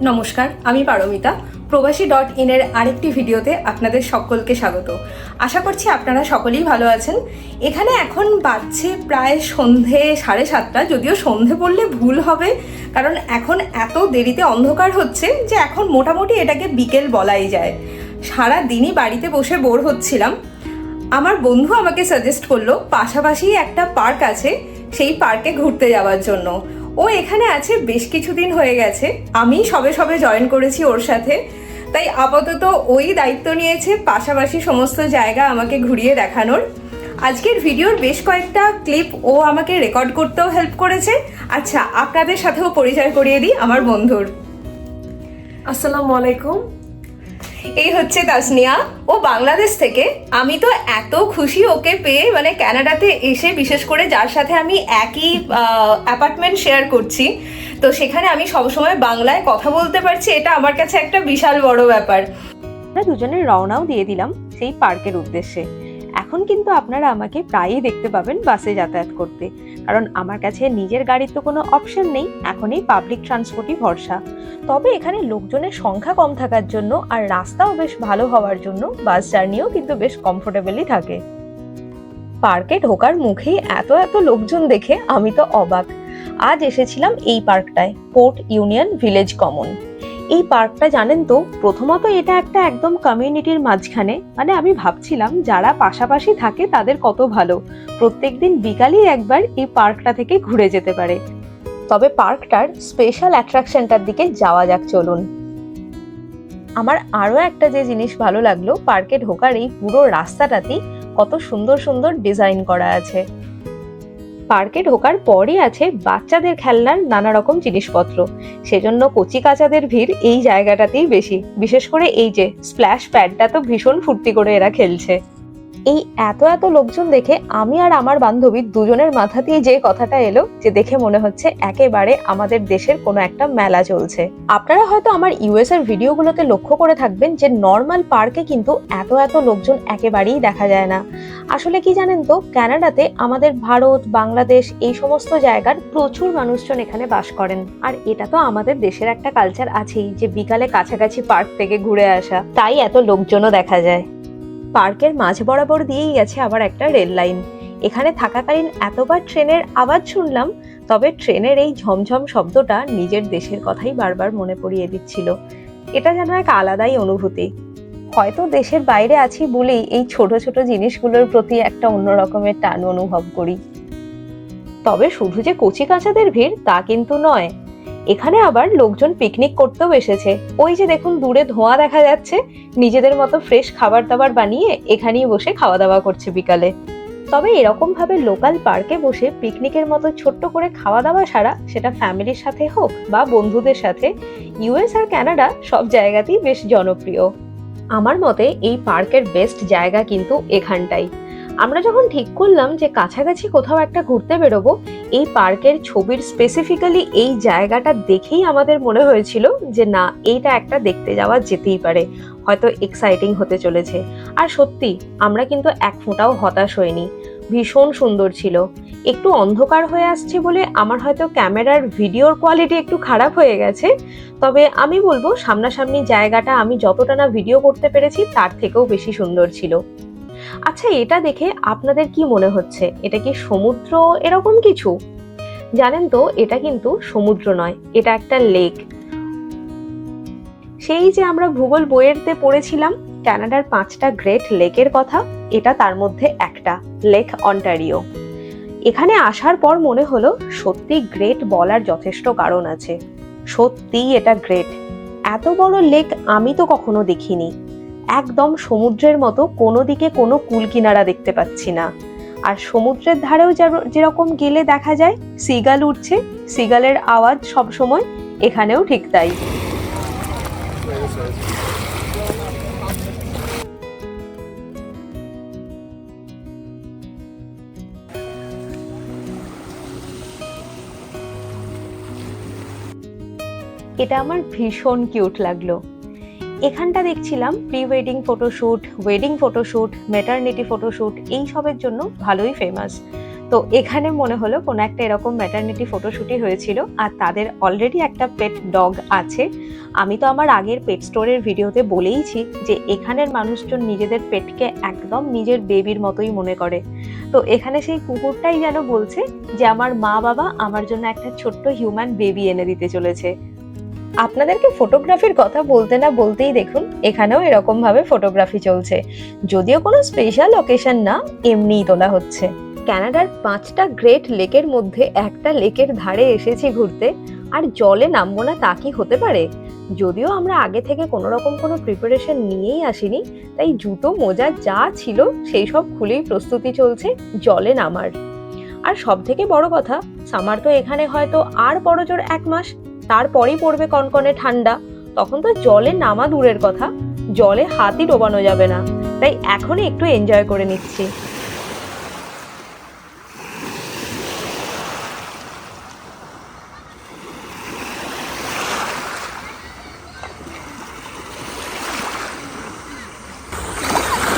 নমস্কার, আমি পারমিতা। প্রবাসী.in-এর আরেকটি ভিডিওতে আপনাদের সকলকে স্বাগত। আশা করছি আপনারা সকলেই ভালো আছেন। এখানে এখন বাজছে প্রায় সন্ধে 7:30, যদিও সন্ধে বললে ভুল হবে, কারণ এখন এত দেরিতে অন্ধকার হচ্ছে যে এখন মোটামুটি এটাকে বিকেল বলাই যায়। সারা দিনই বাড়িতে বসে বোর হচ্ছিলাম। আমার বন্ধু আমাকে সাজেস্ট করলো পাশাপাশি একটা পার্ক আছে, সেই পার্কে ঘুরতে যাওয়ার জন্য। ও এখানে আছে বেশ কিছুদিন হয়ে গেছে, আমি সবে সবে জয়েন করেছি ওর সাথে, তাই আপাতত ওই দায়িত্ব নিয়েছে পাশাপাশি সমস্ত জায়গা আমাকে ঘুরিয়ে দেখানোর। আজকের ভিডিওর বেশ কয়েকটা ক্লিপ ও আমাকে রেকর্ড করতেও হেল্প করেছে। আচ্ছা, আপনাদের সাথেও পরিচয় করিয়ে দিই আমার বন্ধুর। আসসালামু আলাইকুম। এই হচ্ছে তাসনিয়া, ও বাংলাদেশ থেকে। আমি তো এত খুশি ওকে পেয়ে, মানে কানাডাতে এসে, বিশেষ করে যার সাথে আমি একই অ্যাপার্টমেন্ট শেয়ার করছি, তো সেখানে আমি সবসময় বাংলায় কথা বলতে পারছি, এটা আমার কাছে একটা বিশাল বড় ব্যাপার। আমরা দুজনে রওনাও দিয়ে দিলাম সেই পার্কের উদ্দেশ্যে। এখন কিন্তু আপনারা আমাকে প্রায়ই দেখতে পাবেন বাসে যাতায়াত করতে, কারণ আমার কাছে নিজের গাড়ির তো কোনো অপশন নেই, এখনই পাবলিক ট্রান্সপোর্টই ভরসা। তবে এখানে লোকজনের সংখ্যা কম থাকার জন্য আর রাস্তাও বেশ ভালো হওয়ার জন্য বাস জার্নিও কিন্তু বেশ কমফোর্টেবলই থাকে। পার্কে ঢোকার মুখেই এত এত লোকজন দেখে আমি তো অবাক। আজ এসেছিলাম এই পার্কটায়, পোর্ট ইউনিয়ন ভিলেজ কমন। এই পার্কটা জানেন তো, প্রথমত এটা একটা একদম কমিউনিটির মাঝখানে, মানে আমি ভাবছিলাম যারা পাশাপাশি থাকে তাদের কত ভালো, প্রত্যেকদিন বিকালেই একবার এই পার্কটা থেকে ঘুরে যেতে পারে। তবে পার্কটার স্পেশাল অ্যাট্রাকশনটার দিকে যাওয়া যাক, চলুন। আমার আরো একটা যে জিনিস ভালো লাগলো, পার্কে ঢোকার এই পুরো রাস্তাটাতেই কত সুন্দর সুন্দর ডিজাইন করা আছে। পার্কে ঢোকার পরই আছে বাচ্চাদের খেলনার নানা রকম জিনিসপত্র, সেজন্য কচি কাচাদের ভিড় এই জায়গাটাতেই বেশি। বিশেষ করে এই যে স্প্ল্যাশ প্যাডটা তো ভীষণ ফুর্তি করে এরা খেলছে। এই এত এত লোকজন দেখে আমি আর আমার বান্ধবী দুজনের মাথাতেই যে কথাটা এলো, যে দেখে মনে হচ্ছে একেবারে আমাদের দেশের কোনো একটা মেলা চলছে। আপনারা হয়তো আমার ইউএস এর ভিডিওগুলোতে লক্ষ্য করে থাকবেন যে নর্মাল পার্কে কিন্তু এত এত লোকজন একেবারেই দেখা যায় না। আসলে কি জানেন তো, কানাডাতে আমাদের ভারত, বাংলাদেশ এই সমস্ত জায়গার প্রচুর মানুষজন এখানে বাস করেন, আর এটা তো আমাদের দেশের একটা কালচার আছেই যে বিকালে কাছাকাছি পার্ক থেকে ঘুরে আসা, তাই এত লোকজনও দেখা যায়। পার্কের মাঝ বরাবর দিয়েই গেছে আবার একটা রেল লাইন। এখানে থাকাকালীন এতবার ট্রেনের আওয়াজ শুনলাম, তবে ট্রেনের এই ঝমঝম শব্দটা নিজের দেশের কথাই বারবার মনে পড়িয়ে দিচ্ছিল। এটা যেন এক আলাদাই অনুভূতি। হয়তো দেশের বাইরে আছি বলেই এই ছোট ছোট জিনিসগুলোর প্রতি একটা অন্য রকমের টান অনুভব করি। তবে শুধু যে কচি কাচাদের ভিড় তা কিন্তু নয়, এখানে আবার লোকজন পিকনিক করতেও এসেছে। ওই যে দেখুন দূরে ধোঁয়া দেখা যাচ্ছে, নিজেদের মতো ফ্রেশ খাবার দাবার বানিয়ে এখানেই বসে খাওয়া দাওয়া করছে বিকালে। তবে এরকম ভাবে লোকাল পার্কে বসে পিকনিকের মতো ছোট্ট করে খাওয়া দাওয়া সারা, সেটা ফ্যামিলির সাথে হোক বা বন্ধুদের সাথে, ইউএস আর কানাডা সব জায়গাতেই বেশ জনপ্রিয়। আমার মতে এই পার্কের বেস্ট জায়গা কিন্তু এখানটাই। আমরা যখন ঠিক করলাম যে কাছাকাছি কোথাও একটা ঘুরতে বেরোবো, এই পার্কের ছবির স্পেসিফিক্যালি এই জায়গাটা দেখেই আমাদের মনে হয়েছিল যে না, এইটা একটা দেখতে যাওয়া যেতেই পারে, হয়তো এক্সাইটিং হতে চলেছে। আর সত্যি আমরা কিন্তু এক ফোঁটাও হতাশ হইনি, ভীষণ সুন্দর ছিল। একটু অন্ধকার হয়ে আসছে বলে আমার হয়তো ক্যামেরার ভিডিওর কোয়ালিটি একটু খারাপ হয়ে গেছে, তবে আমি বলবো সামনাসামনি জায়গাটা আমি যতটা না ভিডিও করতে পেরেছি তার থেকেও বেশি সুন্দর ছিল। আচ্ছা, এটা দেখে আপনাদের কি মনে হচ্ছে, এটা কি সমুদ্র এরকম কিছু? জানেন তো, এটা কিন্তু সমুদ্র নয়, এটা একটা লেক। সেই যে আমরা ভূগোল বইয়েরতে পড়েছিলাম কানাডার 5টা গ্রেট লেকের কথা, এটা তার মধ্যে একটা, লেক অন্টারিও। এখানে আসার পর মনে হলো সত্যি গ্রেট বলার যথেষ্ট কারণ আছে। সত্যি এটা গ্রেট। এত বড় লেক আমি তো কখনো দেখিনি। একদম সমুদ্রের মতো কোনো দিকে কোনো কুল কিনারা দেখতে পাচ্ছি না। আর সমুদ্রের ধারেও যেরকম গেলে দেখা যায় সিগাল উঠছে, সিগালের আওয়াজ সব সময়, এখানেও ঠিক তাই। এটা আমার ভীষণ কিউট লাগলো। এখানটা দেখছিলাম pre wedding photoshoot, wedding photoshoot, maternity photoshoot, এই সবের জন্য ভালোই ফেমাস। তো এখানে মনে হলো কোনো একটা এরকম ম্যাটারনিটি ফটোশুটই হয়েছিল, আর তাদের অলরেডি একটা পেট ডগ আছে। আমি তো আমার আগের পেট স্টোরের ভিডিওতে বলেইছি যে এখানের মানুষজন নিজেদের পেটকে একদম নিজের বেবির মতোই মনে করে। তো এখানে সেই কুকুরটাই যেন বলছে যে আমার মা বাবা আমার জন্য একটা ছোট্ট হিউম্যান বেবি এনে দিতে চলেছে। আপনাদেরকে ফটোগ্রাফির কথা বলতে না বলতেই দেখুন এখানেও এরকম ভাবে ফটোগ্রাফি চলছে, যদিও কোনো স্পেশাল অকেশন না, এমনিই তোলা হচ্ছে। কানাডার 5টা গ্রেট লেকের মধ্যে একটা লেকের ধারে এসেছি ঘুরতে, আর জলে নামবো না তা কি হতে পারে? যদিও আমরা আগে থেকে কোনো রকম কোনো প্রিপারেশন নিয়েই আসিনি, তাই জুতো মোজা যা ছিল সেই সব খুলেই প্রস্তুতি চলছে জলে নামার। আর সব থেকে বড় কথা, সামার তো এখানে হয়তো আর বড় জোর 1 মাস, তারপরেই পড়বে কনকনে ঠান্ডা। তখন তো জলে নামা দূরের কথা, জলে হাতই ডোবানো যাবে না। তাই এখনই একটু এনজয় করে নিচ্ছি।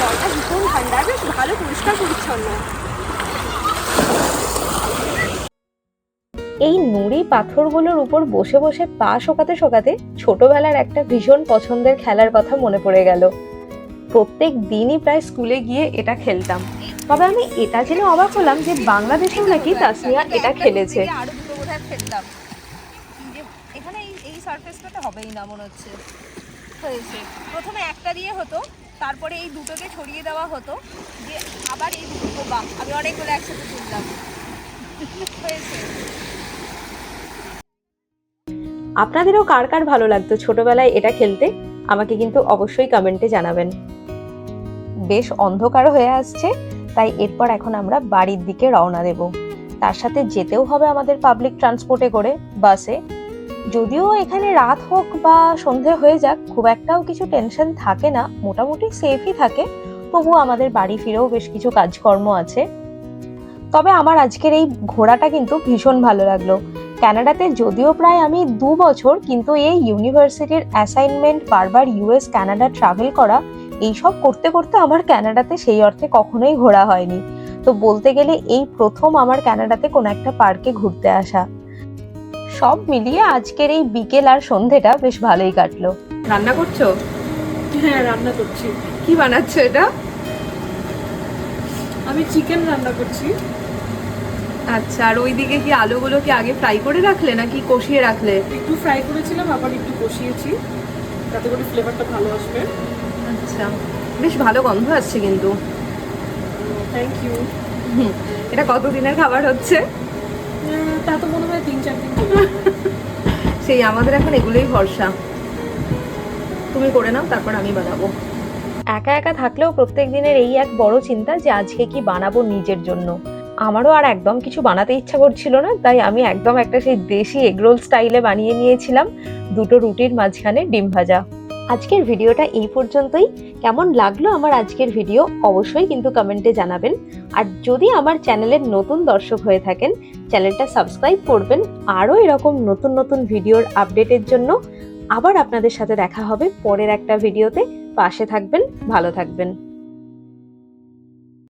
জলটা ভীষণ ঠান্ডা, বেশ ভালো পরিষ্কার পরিচ্ছন্ন। এই নুড়ি পাথরগুলোর উপর বসে বসে পা শোকাতে শোকাতে ছোটবেলার একটা ভীষণ পছন্দের খেলার কথা মনে পড়ে গেল। প্রত্যেক দিনই প্রায় স্কুলে গিয়ে এটা খেলতাম। তবে আমি এটা জেনে অবাক হলাম যে বাংলাদেশেও নাকি তাসনিয়া এটা খেলেছে। আরো দুটো বোধহয় খেলতাম, এখানে এই সারফেসটাতে হবেই না মনে হচ্ছে। হয়েছে প্রথমে একটা দিয়ে হতো, তারপরে এই দুটোকে ছড়িয়ে দেওয়া হতো, যে আবার এই দুটো, বাহ আমি অনেকগুলো একসাথে তুললাম। হয়েছে। আপনাদেরও কার কার ভালো লাগতো ছোটবেলায় এটা খেলতে, আমাকে কিন্তু অবশ্যই কমেন্টে জানাবেন। বেশ অন্ধকার হয়ে আসছে, তাই এরপর এখন আমরা বাড়ির দিকে রওনা দেব। তার সাথে যেতেও হবে আমাদের পাবলিক ট্রান্সপোর্টে করে, বাসে। যদিও এখানে রাত হোক বা সন্ধে হয়ে যাক খুব একটাও কিছু টেনশন থাকে না, মোটামুটি সেফই থাকে। তবুও আমাদের বাড়ি ফিরেও বেশ কিছু কাজকর্ম আছে। তবে আমার আজকের এই ঘোরাটা কিন্তু ভীষণ ভালো লাগলো। কানাডাতে যদিও প্রায় আমি 2 বছর, কিন্তু এই ইউনিভার্সিটির অ্যাসাইনমেন্ট, বারবার ইউএস কানাডা ট্রাভেল করা, এইসব করতে করতে আমার কানাডাতে সেই অর্থে কখনোই ঘোরা হয়নি। তো বলতে গেলে এই প্রথম আমার কানাডাতে কোনো একটা পার্কে ঘুরতে আসা। সব মিলিয়ে আজকের এই বিকেল আর সন্ধেটা বেশ ভালোই কাটলো। রান্না করছো? হ্যাঁ, রান্না করছি। কি বানাচ্ছো এটা? আমি চিকেন রান্না করছি। আচ্ছা, আর ওইদিকে কি আলুগুলো কি আগে ফ্রাই করে রাখলে নাকি কষিয়ে রাখলে? একটু ফ্রাই করেছিলাম, আবার একটু কষিয়েছি, তাতে করে ফ্লেভারটা ভালো আসবে। আচ্ছা, বেশ ভালো গন্ধ আসছে কিন্তু। Thank you. এটা কতদিনের খাবার হচ্ছে? তা তো মনে হয় 3-4 দিন। সেই আমাদের এখন এগুলোই ভরসা। তুমি করে নাও, তারপর আমি বানাবো। একা একা থাকলেও প্রত্যেক দিনের এই এক বড় চিন্তা যে আজকে কি বানাবো নিজের জন্য। আমারও আর একদম কিছু বানাতে ইচ্ছা করছিল না, তাই আমি একদম একটা সেই দেশি এগরোল স্টাইলে বানিয়ে নিয়েছিলাম 2টো রুটির মাঝখানে ডিম ভাজা। আজকের ভিডিওটা এই পর্যন্তই। কেমন লাগলো আমার আজকের ভিডিও অবশ্যই কিন্তু কমেন্টে জানাবেন। আর যদি আমার চ্যানেলের নতুন দর্শক হয়ে থাকেন, চ্যানেলটা সাবস্ক্রাইব করবেন আরও এরকম নতুন নতুন ভিডিওর আপডেটের জন্য। আবার আপনাদের সাথে দেখা হবে পরের একটা ভিডিওতে। পাশে থাকবেন, ভালো থাকবেন।